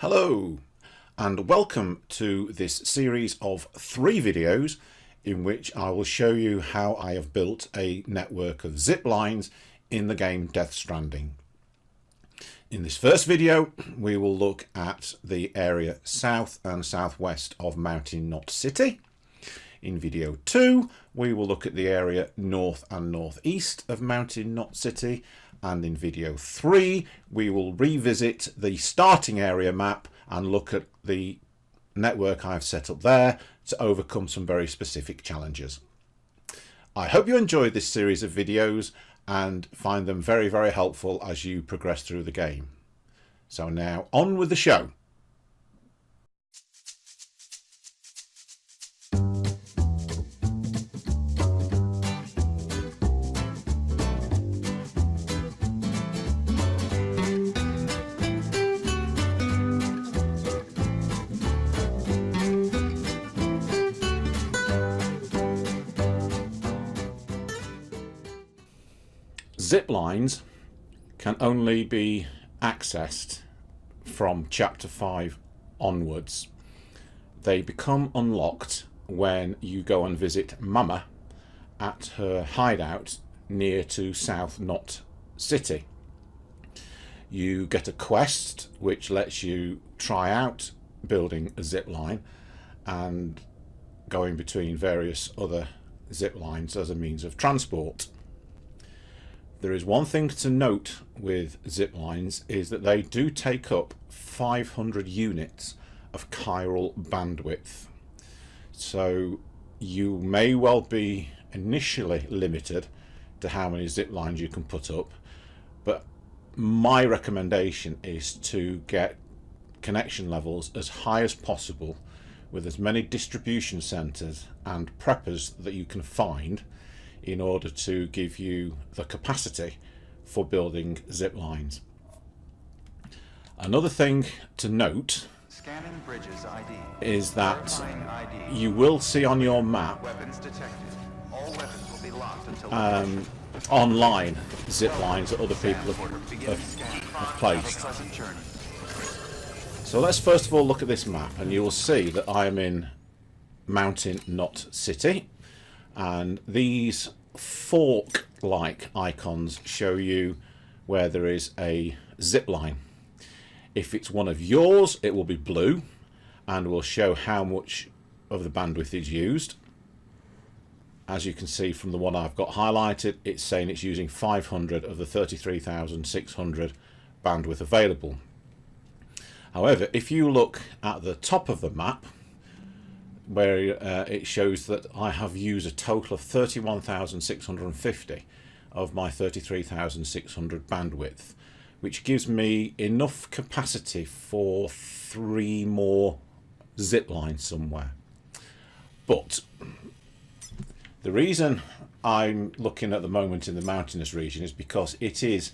Hello and welcome to this series of 3 videos in which I will show you how I have built a network of zip lines in the game Death Stranding. In this first video we will look at the area south and southwest of Mountain Knot City. In video 2 we will look at the area north and northeast of Mountain Knot City, and in video 3 we will revisit the starting area map and look at the network I've set up there to overcome some very specific challenges. I hope you enjoyed this series of videos and find them very, very helpful as you progress through the game. So now on with the show. Zip lines can only be accessed from chapter 5 onwards. They become unlocked when you go and visit Mama at her hideout near to South Knot City. You get a quest which lets you try out building a zip line and going between various other zip lines as a means of transport. There is one thing to note with zip lines is that they do take up 500 units of chiral bandwidth. So you may well be initially limited to how many zip lines you can put up, but my recommendation is to get connection levels as high as possible with as many distribution centers and preppers that you can find in order to give you the capacity for building zip lines. Another thing to note is that you will see on your map online zip lines that other people have placed. So let's first of all look at this map, and you will see that I am in Mountain Knot City, and these fork-like icons show you where there is a zip line. If it's one of yours, it will be blue and will show how much of the bandwidth is used. As you can see from the one I've got highlighted, it's saying it's using 500 of the 33,600 bandwidth available. However, if you look at the top of the map, where it shows that I have used a total of 31,650 of my 33,600 bandwidth, which gives me enough capacity for 3 more zip lines somewhere. But the reason I'm looking at the moment in the mountainous region is because it is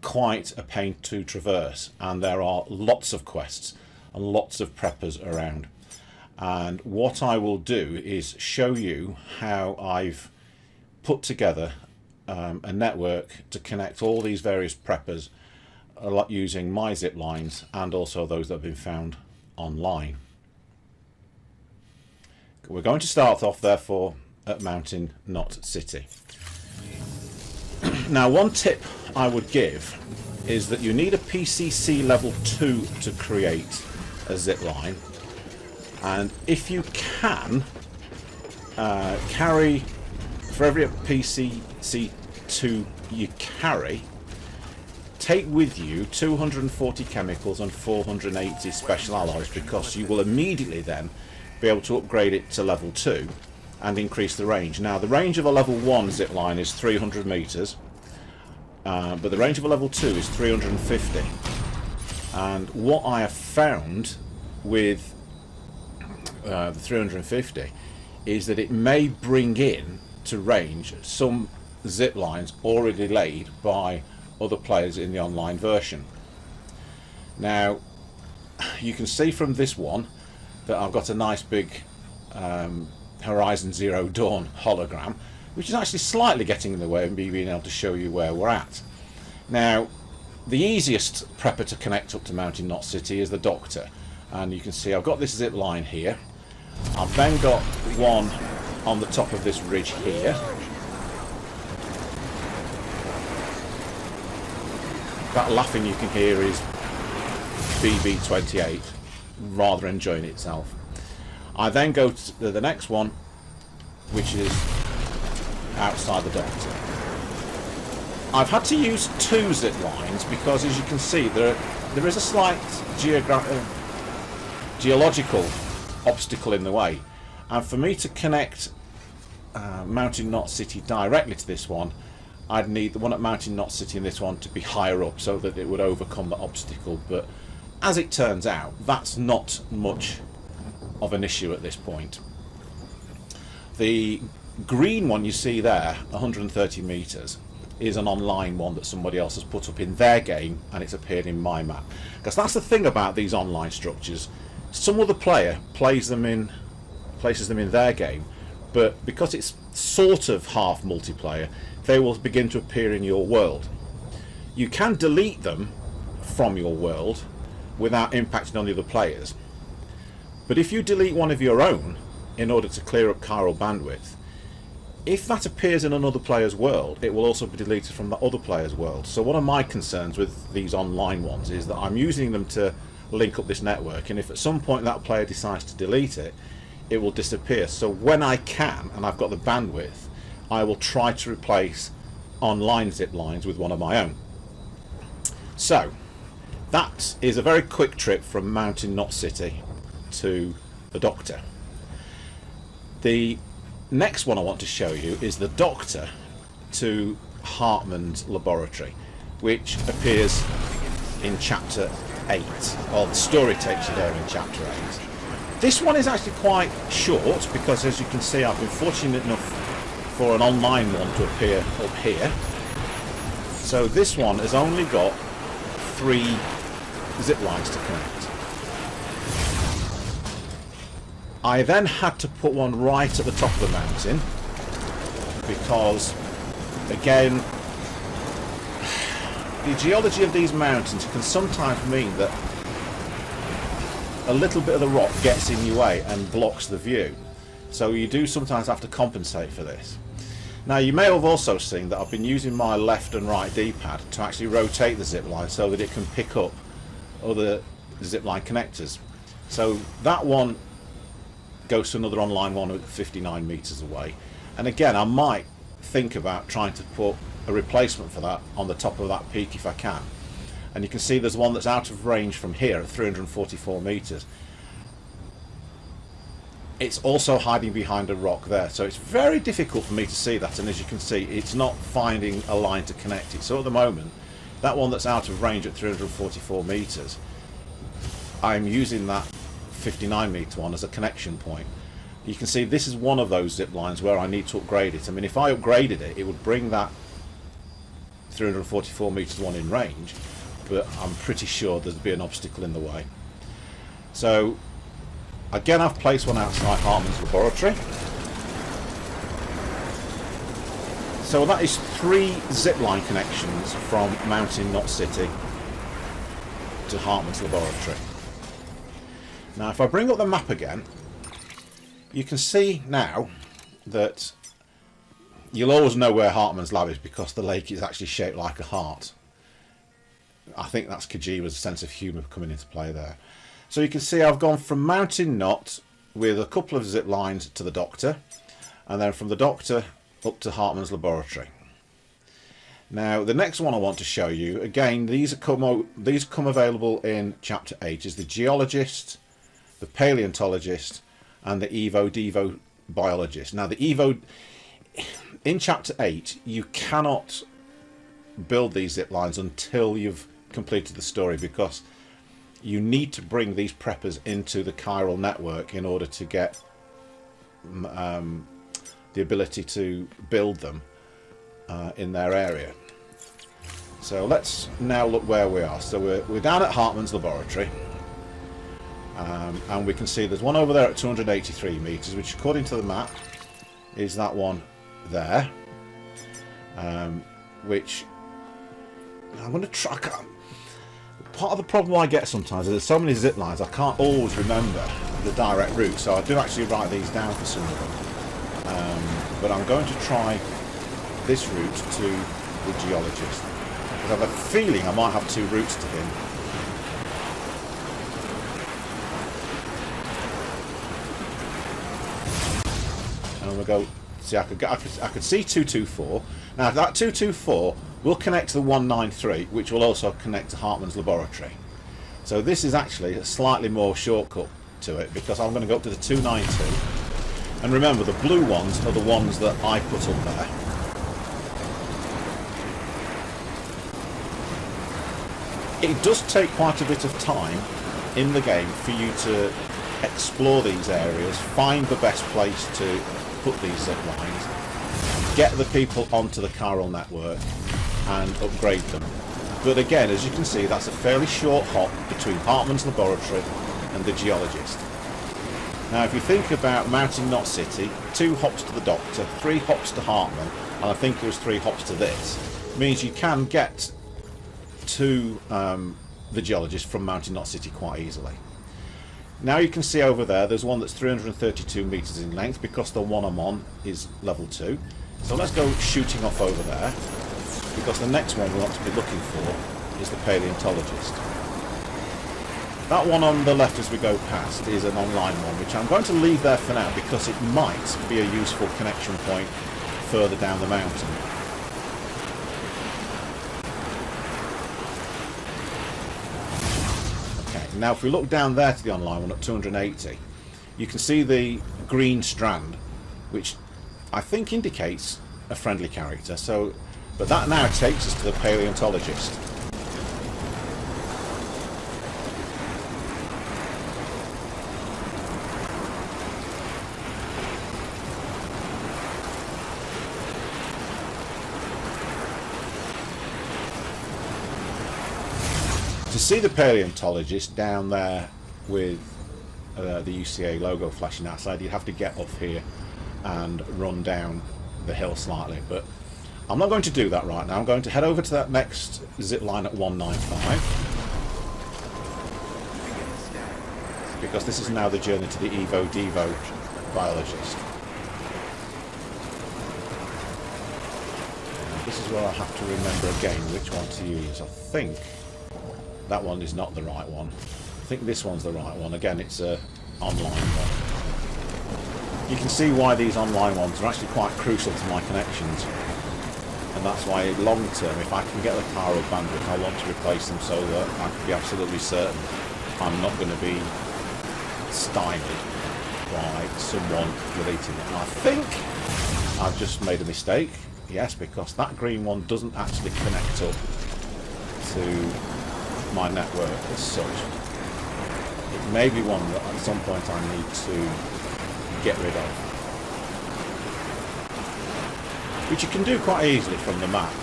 quite a pain to traverse, and there are lots of quests and lots of preppers around. And what I will do is show you how I've put together a network to connect all these various preppers using my zip lines and also those that have been found online. We're going to start off therefore at Mountain Knot City. Now, one tip I would give is that you need a PCC level 2 to create a zip line. And if you can, carry, for every PCC2 you carry, take with you 240 chemicals and 480 special alloys, because you will immediately then be able to upgrade it to level 2 and increase the range. Now, the range of a level 1 zip line is 300 meters, but the range of a level 2 is 350. And what I have found with the 350 is that it may bring in to range some zip lines already laid by other players in the online version. Now, you can see from this one that I've got a nice big Horizon Zero Dawn hologram, which is actually slightly getting in the way of me being able to show you where we're at. Now, the easiest prepper to connect up to Mountain Knot City is the Doctor, and you can see I've got this zip line here. I've then got one on the top of this ridge here. That laughing you can hear is BB-28, rather enjoying itself. I then go to the next one, which is outside the Doctor. I've had to use 2 zip lines because, as you can see, there is a slight geological obstacle in the way, and for me to connect Mountain Knot City directly to this one, I'd need the one at Mountain Knot City and this one to be higher up so that it would overcome the obstacle. But as it turns out, that's not much of an issue at this point. The green one you see there, 130 meters, is an online one that somebody else has put up in their game, and it's appeared in my map. Because that's the thing about these online structures. Some other player places them in their game, but because it's sort of half multiplayer, they will begin to appear in your world. You can delete them from your world without impacting on the other players. But if you delete one of your own in order to clear up chiral bandwidth, if that appears in another player's world, it will also be deleted from the other player's world. So one of my concerns with these online ones is that I'm using them to link up this network, and if at some point that player decides to delete it, it will disappear. So when I can, and I've got the bandwidth, I will try to replace online zip lines with one of my own. So that is a very quick trip from Mountain Knot City to the Doctor. The next one I want to show you is the Doctor to Hartman's laboratory, which appears in chapter 8, or the story takes you there in chapter 8. This one is actually quite short because, as you can see, I've been fortunate enough for an online one to appear up here. So this one has only got 3 zip lines to connect. I then had to put one right at the top of the mountain because, again, the geology of these mountains can sometimes mean that a little bit of the rock gets in your way and blocks the view. So you do sometimes have to compensate for this. Now, you may have also seen that I've been using my left and right D-pad to actually rotate the zipline so that it can pick up other zipline connectors. So that one goes to another online one at 59 meters away. And again, I might think about trying to put a replacement for that on the top of that peak if I can. And you can see there's one that's out of range from here at 344 meters. It's also hiding behind a rock there, so it's very difficult for me to see that, and as you can see, it's not finding a line to connect it. So at the moment, that one that's out of range at 344 meters, I'm using that 59 meter one as a connection point. You can see this is one of those zip lines where I need to upgrade it. I mean, if I upgraded it, it would bring that 344 meters one in range, but I'm pretty sure there'd be an obstacle in the way. So again, I've placed one outside Hartman's laboratory. So that is 3 zipline connections from Mountain Knot City to Hartman's laboratory. Now, if I bring up the map again, you can see now that you'll always know where Hartman's lab is because the lake is actually shaped like a heart. I think that's Kojima's sense of humour coming into play there. So you can see I've gone from Mountain Knot with a couple of zip lines to the Doctor, and then from the Doctor up to Hartman's laboratory. Now, the next one I want to show you, again, these come available in Chapter 8, is the Geologist, the Paleontologist, and the Evo-Devo Biologist. Now, the Evo... in Chapter 8, you cannot build these zip lines until you've completed the story, because you need to bring these preppers into the chiral network in order to get the ability to build them in their area. So let's now look where we are. So we're down at Hartman's laboratory, and we can see there's one over there at 283 meters, which according to the map is that one there, which I'm going to try. part of the problem I get sometimes is there's so many zip lines I can't always remember the direct route, so I do actually write these down for some of them. But I'm going to try this route to the geologist, because I have a feeling I might have 2 routes to him. And we'll go. See, I could see 224. Now that 224 will connect to the 193, which will also connect to Hartman's laboratory. So this is actually a slightly more shortcut to it, because I'm going to go up to the 292. And remember, the blue ones are the ones that I put up there. It does take quite a bit of time in the game for you to explore these areas, find the best place to put these zip lines, get the people onto the chiral network and upgrade them. But again, as you can see, that's a fairly short hop between Hartman's laboratory and the geologist. Now if you think about Mountain Knot City, 2 hops to the doctor, 3 hops to Hartman, and I think there was 3 hops to this, means you can get to the geologist from Mountain Knot City quite easily. Now you can see over there, there's one that's 332 metres in length, because the one I'm on is level 2. So let's go shooting off over there, because the next one we want to be looking for is the paleontologist. That one on the left as we go past is an online one, which I'm going to leave there for now, because it might be a useful connection point further down the mountain. Now if we look down there to the online one at 280, you can see the green strand, which I think indicates a friendly character. So, but that now takes us to the paleontologist. To see the paleontologist down there with the UCA logo flashing outside, you have to get up here and run down the hill slightly, but I'm not going to do that right now. I'm going to head over to that next zip line at 195, because this is now the journey to the Evo Devo biologist. And this is where I have to remember again which one to use. I think that one is not the right one. I think this one's the right one. Again, it's a online one. You can see why these online ones are actually quite crucial to my connections. And that's why long term, if I can get the chiral bandwidth, I want to replace them so that I can be absolutely certain I'm not going to be stymied by someone deleting it. And I think I've just made a mistake. Yes, because that green one doesn't actually connect up to my network as such. It may be one that at some point I need to get rid of, which you can do quite easily from the map.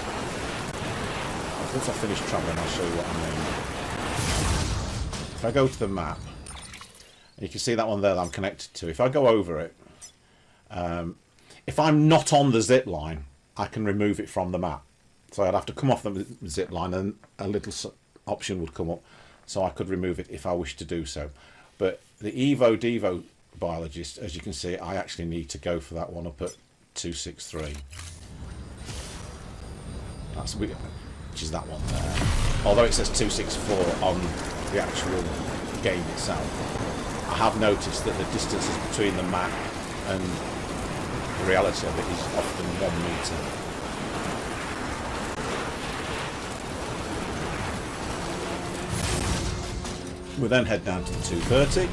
Once I finish travelling, I'll show you what I mean. If I go to the map, you can see that one there that I'm connected to. If I go over it, if I'm not on the zip line, I can remove it from the map. So I'd have to come off the zip line and a little option would come up, so I could remove it if I wish to do so. But the Evo Devo biologist, as you can see, I actually need to go for that one up at 263. That's which is that one there. Although it says 264 on the actual game itself, I have noticed that the distances between the map and the reality of it is often 1 metre. We'll then head down to the 230.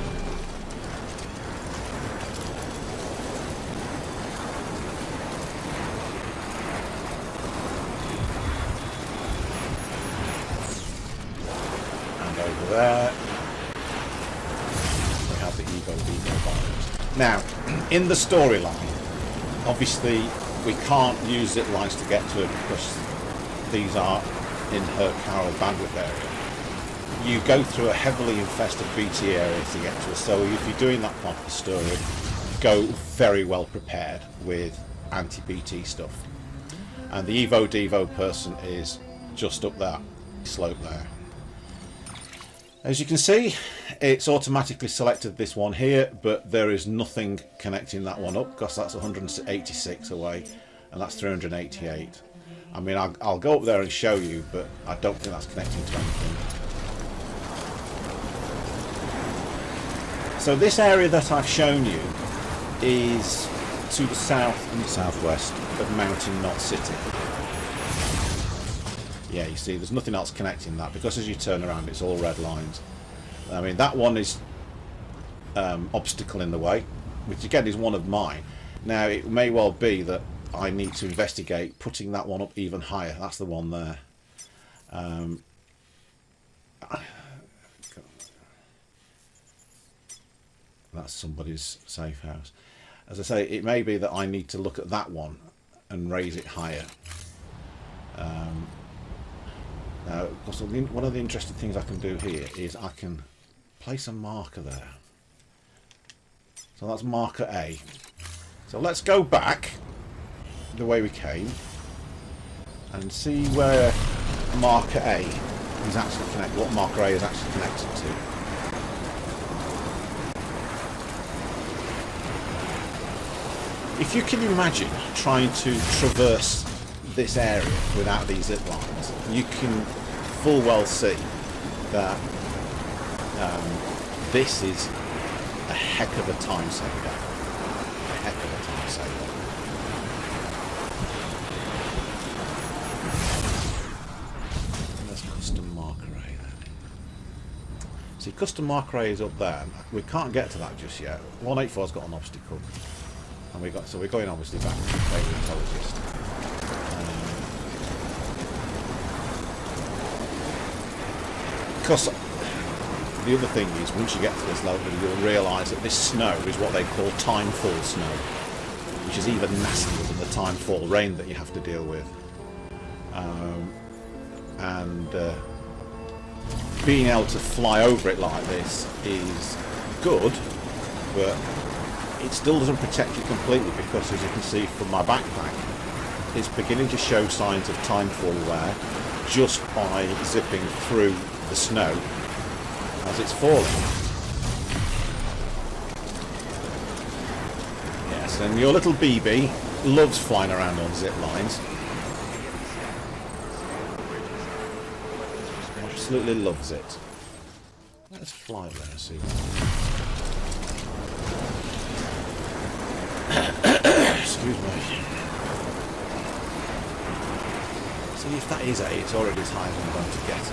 And over there we have the Evo Devo bombs. Now, in the storyline, obviously we can't use zip lines to get to it because these are in her chiral bandwidth area. You go through a heavily infested BT area to get to it, so if you're doing that part of the story, go very well prepared with anti-BT stuff. And the Evo Devo person is just up that slope there. As you can see, it's automatically selected this one here, but there is nothing connecting that one up because that's 186 away and that's 388. I mean, I'll go up there and show you, but I don't think that's connecting to anything. So this area that I've shown you is to the south and southwest of Mountain Knot City. Yeah, you see, there's nothing else connecting that because as you turn around, it's all red lines. I mean, that one is obstacle in the way, which again is one of mine. Now, it may well be that I need to investigate putting that one up even higher. That's the one there. That's somebody's safe house. As I say, it may be that I need to look at that one and raise it higher. Now, of course, one of the interesting things I can do here is I can place a marker there. So that's marker A. So let's go back the way we came and see where marker A is actually connected, what marker A is actually connected to. If you can imagine trying to traverse this area without these zip lines, you can full well see that this is a heck of a time saver. A heck of a time saver. There's custom marker A then. See, custom marker A is up there. We can't get to that just yet. 184's got an obstacle. And we're going obviously back to the paleontologist. Because the other thing is, once you get to this level, you'll realise that this snow is what they call timefall snow, which is even nastier than the timefall rain that you have to deal with. Being able to fly over it like this is good, but it still doesn't protect you completely because, as you can see from my backpack, it's beginning to show signs of timefall wear just by zipping through the snow as it's falling. Yes, and your little BB loves flying around on zip lines. Absolutely loves it. Let's fly there and see. Excuse me. See if that is A, it's already as high as I'm going to get it.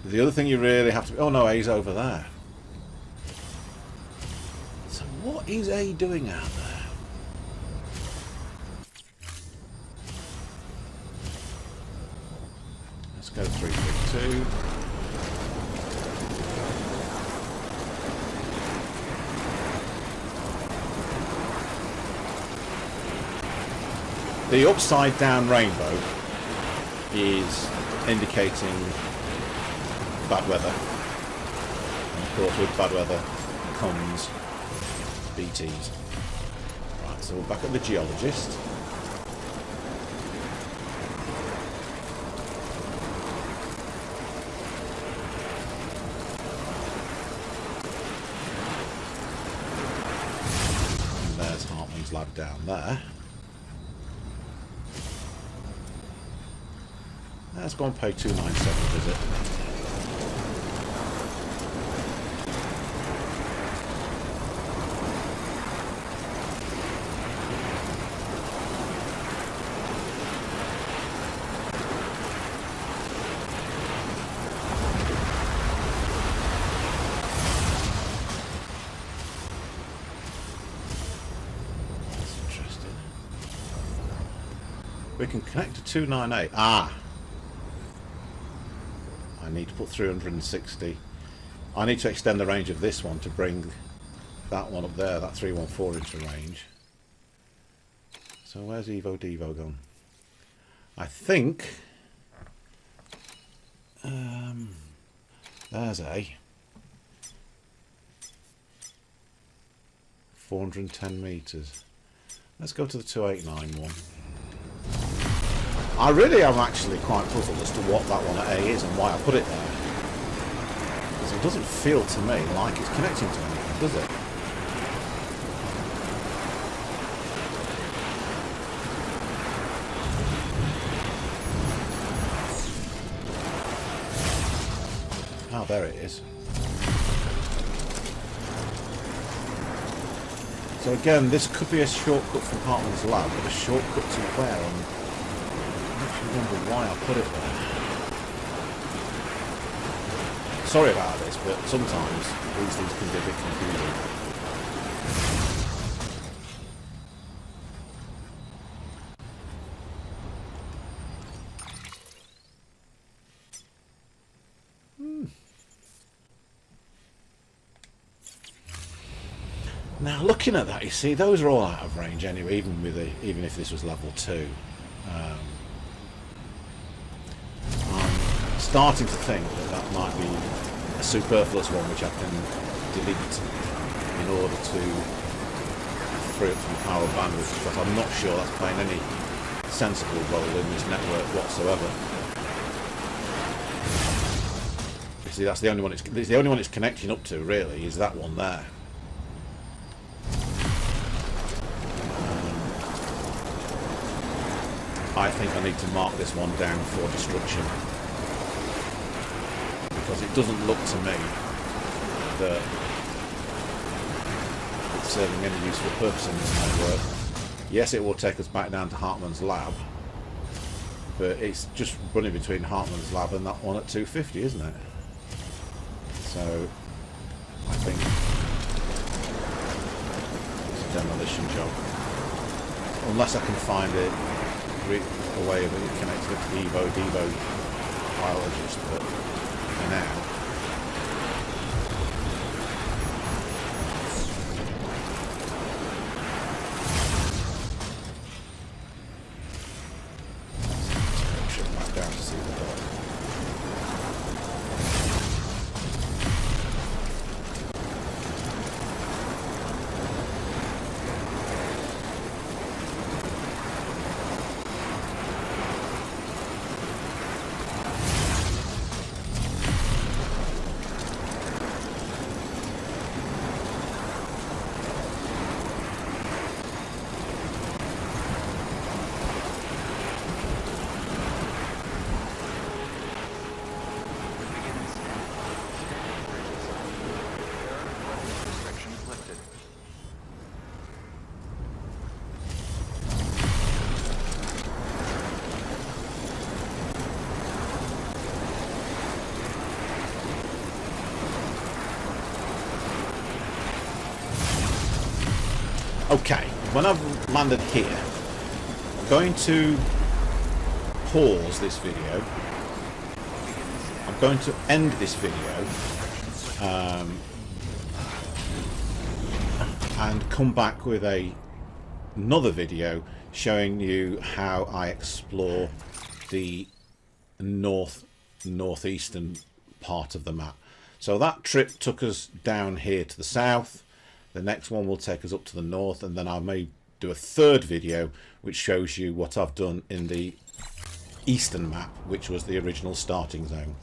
The other thing you really have to... Oh no, A's over there. So what is A doing out there? Let's go 332. The upside down rainbow is indicating bad weather. And of course with bad weather comes BTs. Right, so we're back at the geologist. And there's Hartman's lab down there. Let's go and pay 297 visit. That's interesting. We can connect to 298. Ah! I need to put 360. I need to extend the range of this one to bring that one up there, that 314 into range. So where's Evo Devo gone? I think there's A. 410 meters. Let's go to the 289 one. I really am actually quite puzzled as to what that one at A is and why I put it there. Because it doesn't feel to me like it's connecting to anything, does it? Oh, there it is. So again, this could be a shortcut from Hartman's lab, but a shortcut to where? And I actually remember why I put it there. Sorry about this, but sometimes these things can be a bit confusing. Now, looking at that, you see, those are all out of range anyway, even if this was level 2. I'm starting to think that that might be a superfluous one which I can delete in order to free up some power bandwidth, because I'm not sure that's playing any sensible role in this network whatsoever. You see, that's the only one it's connecting up to, really, is that one there. I think I need to mark this one down for destruction, because it doesn't look to me that it's serving any useful purpose in this network. Yes, it will take us back down to Hartman's lab, but it's just running between Hartman's lab and that one at 250, isn't it? So I think it's a demolition job, unless I can find it a way of it connected to Devo biologist, but for now. Let's go back down to see the dog. Okay, when I've landed here, I'm going to pause this video. I'm going to end this video and come back with another video showing you how I explore the northeastern part of the map. So that trip took us down here to the south. The next one will take us up to the north, and then I may do a third video which shows you what I've done in the eastern map, which was the original starting zone.